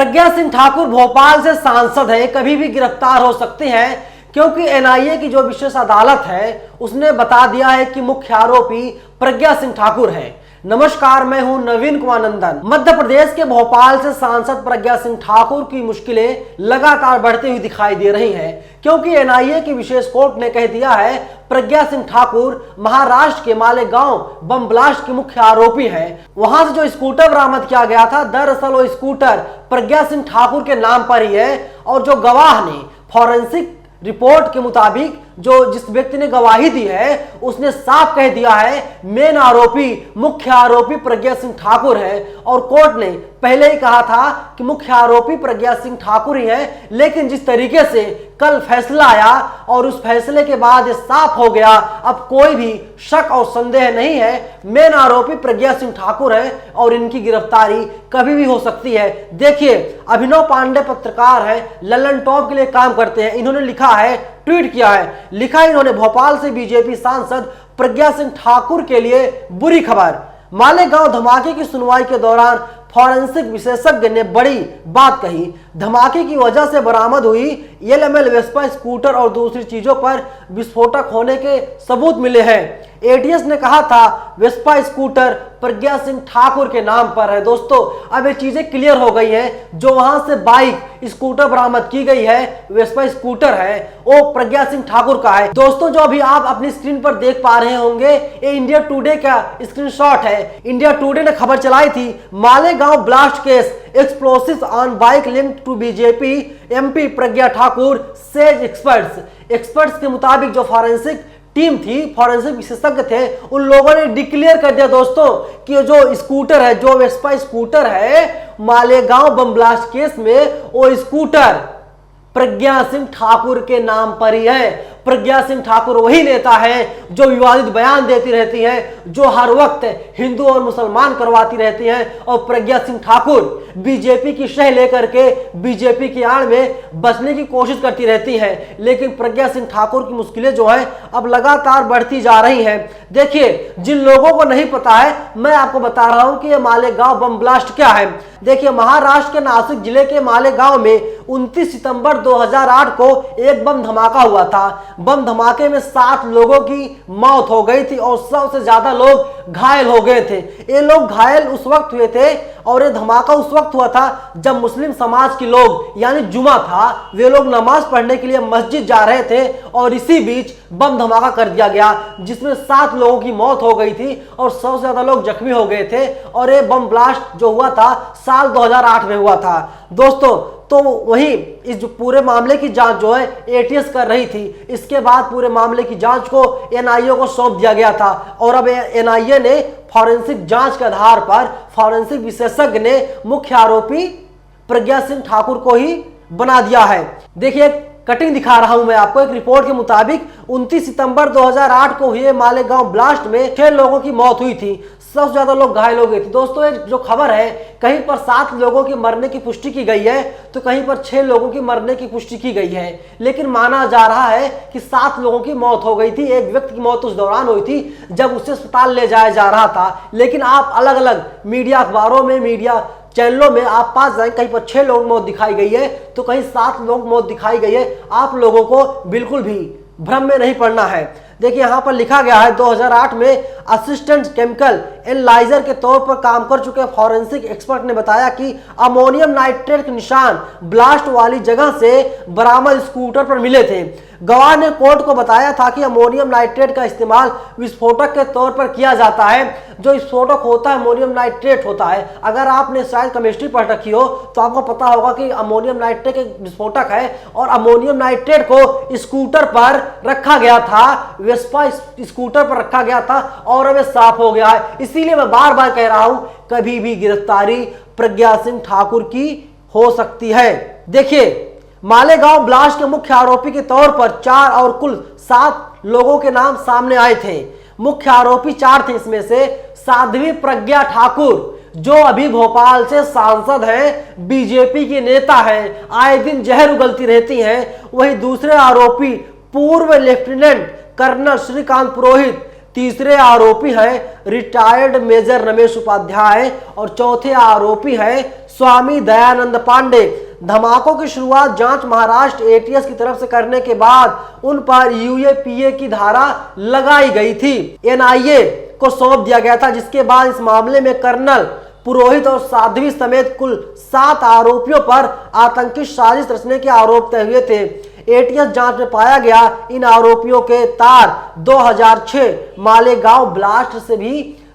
प्रज्ञा सिंह ठाकुर भोपाल से सांसद है, कभी भी गिरफ्तार हो सकते हैं, क्योंकि एनआईए की जो विशेष अदालत है उसने बता दिया है कि मुख्य आरोपी प्रज्ञा सिंह ठाकुर है। नमस्कार, मैं हूं नवीन कुमार नंदन। मध्य प्रदेश के भोपाल से सांसद प्रज्ञा सिंह ठाकुर की मुश्किलें लगातार बढ़ती हुई दिखाई दे रही हैं, क्योंकि एनआईए की विशेष कोर्ट ने कह दिया है प्रज्ञा सिंह ठाकुर महाराष्ट्र के मालेगांव बम ब्लास्ट के मुख्य आरोपी हैं। वहां से जो स्कूटर बरामद किया गया था, दरअसल वो स्कूटर प्रज्ञा सिंह ठाकुर के नाम पर ही है, और जो गवाह ने फॉरेंसिक रिपोर्ट के मुताबिक जिस व्यक्ति ने गवाही दी है उसने साफ कह दिया है मेन आरोपी, मुख्य आरोपी प्रज्ञा सिंह ठाकुर है। और कोर्ट ने पहले ही कहा था कि मुख्य आरोपी प्रज्ञा सिंह ठाकुर ही है, लेकिन जिस तरीके से कल फैसला आया और उस फैसले के बाद ये साफ हो गया, अब कोई भी शक और संदेह नहीं है, मेन आरोपी प्रज्ञा सिंह ठाकुर है और इनकी गिरफ्तारी कभी भी हो सकती है। देखिए, अभिनव पांडे पत्रकार है, ललन टॉप के लिए काम करते हैं, इन्होंने लिखा है, ट्वीट किया है, लिखा इन्होंने, भोपाल से बीजेपी सांसद प्रज्ञा सिंह ठाकुर के लिए बुरी खबर। मालेगांव धमाके की सुनवाई के दौरान फॉरेंसिक विशेषज्ञ ने बड़ी बात कही। धमाके की वजह से बरामद हुई एलएमएल वेस्पा स्कूटर और दूसरी चीजों पर विस्फोटक होने के सबूत मिले हैं। एटीएस ने कहा था वेस्पा स्कूटर प्रज्ञा सिंह ठाकुर के नाम पर है। दोस्तों, अब ये चीजें क्लियर हो गई हैं। जो वहां से बाइक स्कूटर बरामद की गई है, वेस्पा स्कूटर है, वो प्रज्ञा सिंह ठाकुर का है। दोस्तों, जो अभी आप अपनी स्क्रीन पर देख पा रहे होंगे, ये इंडिया टुडे का स्क्रीनशॉट है। इंडिया टुडे ने खबर चलाई थी, Malegaon blast case, explosive on bike linked to BJP MP Pragya Thakur says experts के मुताबिक जो फॉरेंसिक टीम थी, फॉरेंसिक विशेषज्ञ थे, उन लोगों ने डिक्लेयर कर दिया दोस्तों कि जो स्कूटर है, जो वेस्पा स्कूटर है, मालेगांव बम ब्लास्ट केस में वो स्कूटर प्रज्ञा सिंह ठाकुर के नाम पर ही है। प्रज्ञा सिंह ठाकुर वही नेता है जो विवादित बयान देती रहती है, जो हर वक्त हिंदू और मुसलमान करवाती रहती हैं, और प्रज्ञा सिंह ठाकुर बीजेपी की शह लेकर के बीजेपी की आड़ में बचने की कोशिश करती रहती है। लेकिन प्रज्ञा सिंह ठाकुर की मुश्किलें जो है अब लगातार बढ़ती जा रही हैं। देखिए, जिन लोगों को नहीं पता है, मैं आपको बता रहा हूं कि ये मालेगांव बम ब्लास्ट क्या है। देखिए, महाराष्ट्र के नासिक जिले के मालेगांव में 29 सितंबर 2008 को एक बम धमाका हुआ था। बम धमाके में 7 लोगों की मौत हो गई थी और 100 से ज्यादा लोग घायल हो गए थे। ये लोग घायल उस वक्त हुए थे और ये धमाका उस वक्त हुआ था जब मुस्लिम समाज के लोग, यानी जुमा था, वे लोग नमाज पढ़ने के लिए मस्जिद जा रहे थे और इसी बीच बम धमाका कर दिया गया, जिसमें 7 लोगों की मौत हो गई थी और 100 से ज्यादा लोग जख्मी हो गए थे। और ये बम ब्लास्ट जो हुआ था साल 2008 में हुआ था। दोस्तों, तो वहीं इस जो पूरे मामले की जांच जो है एटीएस कर रही थी। इसके बाद पूरे मामले की जांच को एनआईए को सौंप दिया गया था और अब एनआईए ने फॉरेंसिक जांच के आधार पर फॉरेंसिक विशेषज्ञ ने मुख्य आरोपी प्रज्ञा सिंह ठाकुर को ही बना दिया है। देखिए, कटिंग दिखा रहा हूं मैं आपको। एक रिपोर्ट के मुताबिक 29 सितंबर 2008 को हुए मालेगांव ब्लास्ट में 6 लोगों की मौत हुई थी, 100 से ज्यादा लोग घायल हो गए थे। दोस्तों, ये जो खबर है, कहीं पर 7 लोगों की मरने की पुष्टि की गई है तो कहीं पर 6 लोगों की मरने की पुष्टि की गई है, लेकिन माना जा रहा है कि 7 लोगों की मौत हो गई थी। एक व्यक्ति की मौत उस दौरान हुई थी जब उसे अस्पताल ले जाया जा रहा था। लेकिन आप अलग अलग मीडिया अखबारों में, मीडिया चैनलों में आप पास जाए, कहीं पर 6 लोग मौत दिखाई गई है तो कहीं 7 लोग मौत दिखाई गई है। आप लोगों को बिल्कुल भी भ्रम में नहीं पड़ना है। देखिए, यहां पर लिखा गया है 2008 में असिस्टेंट केमिकल एनालाइजर के तौर पर काम कर चुके फॉरेंसिक एक्सपर्ट ने बताया कि अमोनियम नाइट्रेट के निशान ब्लास्ट वाली जगह से बरामद स्कूटर पर मिले थे। गवाह ने कोर्ट को बताया था कि अमोनियम नाइट्रेट का इस्तेमाल विस्फोटक के तौर पर किया जाता है। जो विस्फोटक होता है अमोनियम नाइट्रेट होता है। अगर आपने शायद केमिस्ट्री पढ़ रखी हो तो आपको पता होगा कि अमोनियम नाइट्रेट एक विस्फोटक है और अमोनियम नाइट्रेट को स्कूटर पर रखा गया था, वेस्पा स्कूटर पर रखा गया था और अब साफ हो गया है। इसीलिए मैं बार बार कह रहा हूं, कभी भी गिरफ्तारी प्रज्ञा सिंह ठाकुर की हो सकती है। देखिए, मालेगांव ब्लास्ट के मुख्य आरोपी के तौर पर 4 और कुल 7 लोगों के नाम सामने आए थे। मुख्य आरोपी 4 थे, इसमें से साध्वी प्रज्ञा ठाकुर जो अभी भोपाल से सांसद हैं, बीजेपी के नेता हैं, आए दिन जहर उगलती रहती हैं। वही दूसरे आरोपी पूर्व लेफ्टिनेंट कर्नल श्रीकांत पुरोहित, तीसरे आरोपी हैं रिटायर्ड मेजर रमेश उपाध्याय और चौथे आरोपी हैं स्वामी दयानंद पांडे। धमाकों की शुरुआत जांच महाराष्ट्र एटीएस की तरफ से करने के बाद उन पर यूएपीए की धारा लगाई गई थी। एनआईए को सौंप दिया गया था, जिसके बाद इस मामले में कर्नल पुरोहित और साध्वी समेत कुल 7 आरोपियों पर आतंकी साजिश रचने के आरोप तय हुए थे। एटीएस जांच में पाया गया इन आरोपियों के तार 2006 मालेगांव ब्लास्ट से भी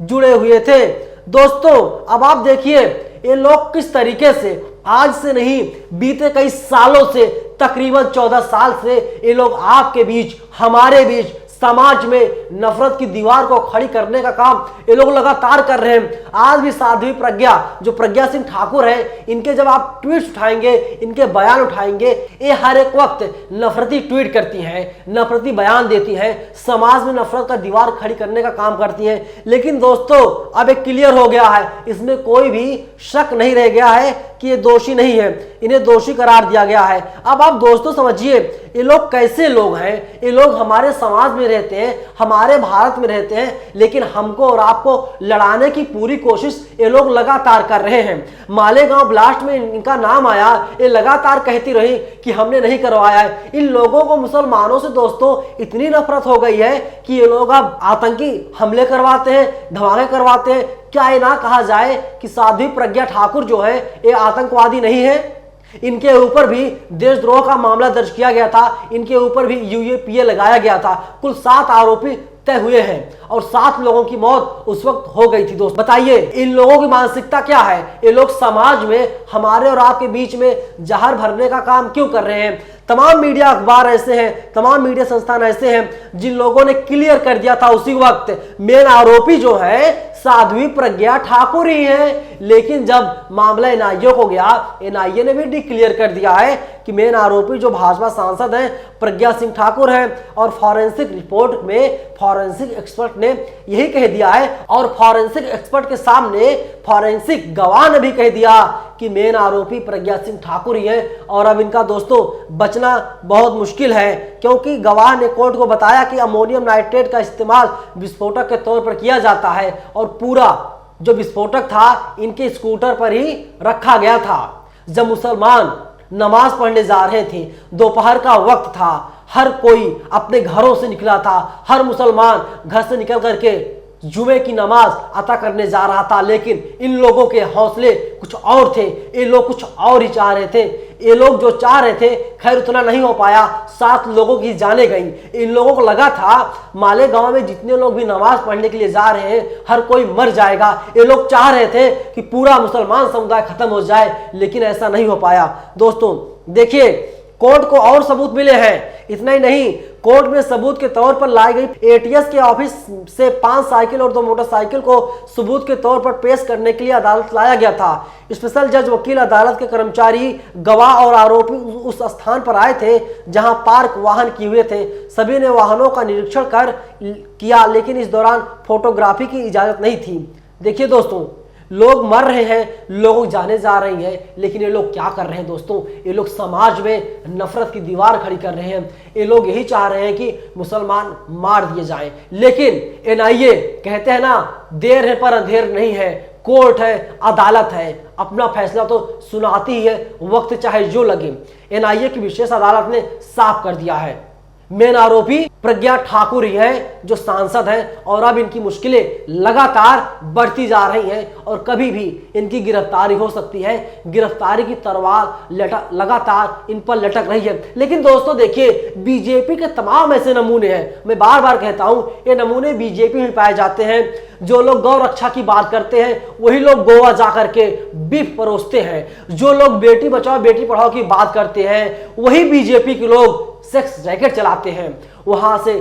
जुड़े हुए थे। दोस्तों अब आप देखिए ये लोग किस तरीके से आज से नहीं बीते कई सालों से तकरीबन 14 साल से ये लोग आपके बीच हमारे बीच समाज में नफरत की दीवार को खड़ी करने का काम ये लोग लगातार कर रहे हैं। आज भी साध्वी प्रज्ञा जो प्रज्ञा सिंह ठाकुर है, इनके जब आप ट्वीट्स उठाएंगे, इनके बयान उठाएंगे, ये हर एक वक्त नफरती ट्वीट करती हैं, नफरती बयान देती हैं, समाज में नफरत का दीवार खड़ी करने का काम करती हैं। लेकिन दोस्तों अब एक क्लियर हो गया है, इसमें कोई भी शक नहीं रह गया है कि ये दोषी नहीं है, इन्हें दोषी करार दिया गया है। अब आप दोस्तों समझिए ये लोग कैसे लोग हैं। ये लोग हमारे समाज में रहते हैं, हमारे भारत में रहते हैं, लेकिन हमको और आपको लड़ाने की पूरी कोशिश ये लोग लगातार कर रहे हैं। मालेगांव ब्लास्ट में इनका नाम आया, ये लगातार कहती रही कि हमने नहीं करवाया है। इन लोगों को मुसलमानों से दोस्तों इतनी नफरत हो गई है कि ये लोग अब आतंकी हमले करवाते हैं, धमाके करवाते हैं। क्या ये ना कहा जाए कि साध्वी प्रज्ञा ठाकुर जो है ये आतंकवादी नहीं है? इनके ऊपर भी देशद्रोह का मामला दर्ज किया गया था, इनके ऊपर भी यूएपीए लगाया गया था। कुल 7 आरोपी तय हुए हैं और 7 लोगों की मौत उस वक्त हो गई थी। दोस्त बताइए इन लोगों की मानसिकता क्या है? ये लोग समाज में हमारे और आपके बीच में जहर भरने का काम क्यों कर रहे हैं? तमाम मीडिया अखबार ऐसे हैं, तमाम मीडिया संस्थान ऐसे हैं जिन लोगों ने क्लियर कर दिया था उसी वक्त मेन आरोपी जो है साध्वी प्रज्ञा ठाकुर ही है। लेकिन जब मामला एनआईए को गया, एनआईए ने भी डिक्लेयर कर दिया है कि मेन आरोपी जो भाजपा सांसद हैं प्रज्ञा सिंह ठाकुर हैं। और फॉरेंसिक रिपोर्ट में फॉरेंसिक एक्सपर्ट ने यही कह दिया है और फॉरेंसिक एक्सपर्ट के सामने फॉरेंसिक गवाह ने भी कह दिया कि मेन आरोपी प्रज्ञा सिंह ठाकुर ही है। और अब इनका दोस्तों बचना बहुत मुश्किल है, क्योंकि गवाह ने कोर्ट को बताया कि अमोनियम नाइट्रेट का इस्तेमाल विस्फोटक के तौर पर किया जाता है और पूरा जो विस्फोटक था इनके स्कूटर पर ही रखा गया था। जब मुसलमान नमाज पढ़ने जा रहे थे, दोपहर का वक्त था, हर कोई अपने घरों से निकला था, हर मुसलमान घर से निकल करके जुमे की नमाज अता करने जा रहा था। लेकिन इन लोगों के हौसले कुछ और थे, ये लोग कुछ और ही चाह रहे थे। ये लोग जो चाह रहे थे खैर उतना नहीं हो पाया, 7 लोगों की जाने गई। इन लोगों को लगा था मालेगांव में जितने लोग भी नमाज पढ़ने के लिए जा रहे हैं हर कोई मर जाएगा। ये लोग चाह रहे थे कि पूरा मुसलमान समुदाय खत्म हो जाए, लेकिन ऐसा नहीं हो पाया। दोस्तों देखिए कोर्ट को और सबूत मिले हैं। इतना ही नहीं, कोर्ट में सबूत के तौर पर लाई गई एटीएस के ऑफिस से 5 साइकिल और 2 मोटरसाइकिल को सबूत के तौर पर पेश करने के लिए अदालत लाया गया था। स्पेशल जज वकील अदालत के कर्मचारी गवाह और आरोपी उस स्थान पर आए थे जहां पार्क वाहन किए हुए थे। सभी ने वाहनों का निरीक्षण किया, लेकिन इस दौरान फोटोग्राफी की इजाजत नहीं थी। देखिए दोस्तों लोग मर रहे हैं, लोग जाने जा रही हैं, लेकिन ये लोग क्या कर रहे हैं दोस्तों? ये लोग समाज में नफरत की दीवार खड़ी कर रहे हैं। ये लोग यही चाह रहे हैं कि मुसलमान मार दिए जाएं। लेकिन एनआईए कहते हैं ना देर है पर अंधेर नहीं है। कोर्ट है, अदालत है, अपना फैसला तो सुनाती ही है, वक्त चाहे जो लगे। एनआईए की विशेष अदालत ने साफ कर दिया है मेन आरोपी प्रज्ञा ठाकुर ही है जो सांसद हैं और अब इनकी मुश्किलें लगातार बढ़ती जा रही हैं और कभी भी इनकी गिरफ्तारी हो सकती है। गिरफ्तारी की तलवार लगातार इन पर लटक रही है। लेकिन दोस्तों देखिए बीजेपी के तमाम ऐसे नमूने हैं, मैं बार बार कहता हूं ये नमूने बीजेपी में पाए जाते हैं। जो लोग गौ रक्षा की बात करते हैं वही लोग गोवा जाकर के बीफ परोसते हैं। जो लोग बेटी बचाओ बेटी पढ़ाओ की बात करते हैं वही बीजेपी के लोग सेक्स रैकेट चलाते हैं। वहां से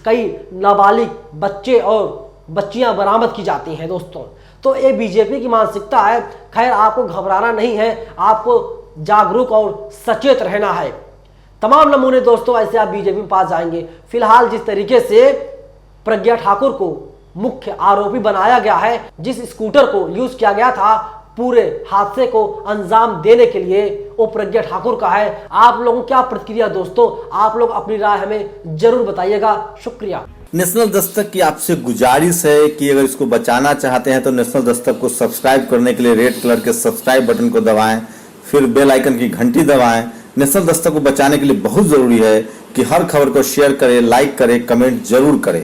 कई नाबालिग बच्चे और बच्चियां बरामद की जाती हैं दोस्तों। तो ये बीजेपी की मानसिकता है। खैर आपको घबराना नहीं है, आपको जागरूक और सचेत रहना है। तमाम नमूने दोस्तों ऐसे आप बीजेपी में पास जाएंगे। फिलहाल जिस तरीके से प्रज्ञा ठाकुर को मुख्य आरोपी बनाया गया है, जिस स्कूटर को यूज किया गया था पूरे हादसे को अंजाम देने के लिए, वो प्रज्ञा ठाकुर का है। आप लोगों की क्या प्रतिक्रिया दोस्तों? आप लोग अपनी राय हमें जरूर बताइएगा। शुक्रिया। नेशनल दस्तक की आपसे गुजारिश है कि अगर इसको बचाना चाहते हैं तो नेशनल दस्तक को सब्सक्राइब करने के लिए रेड कलर के सब्सक्राइब बटन को दबाएं, फिर बेल आइकन की घंटी दबाएं। नेशनल दस्तक को बचाने के लिए बहुत जरूरी है कि हर खबर को शेयर करें, लाइक करें, कमेंट जरूर करें।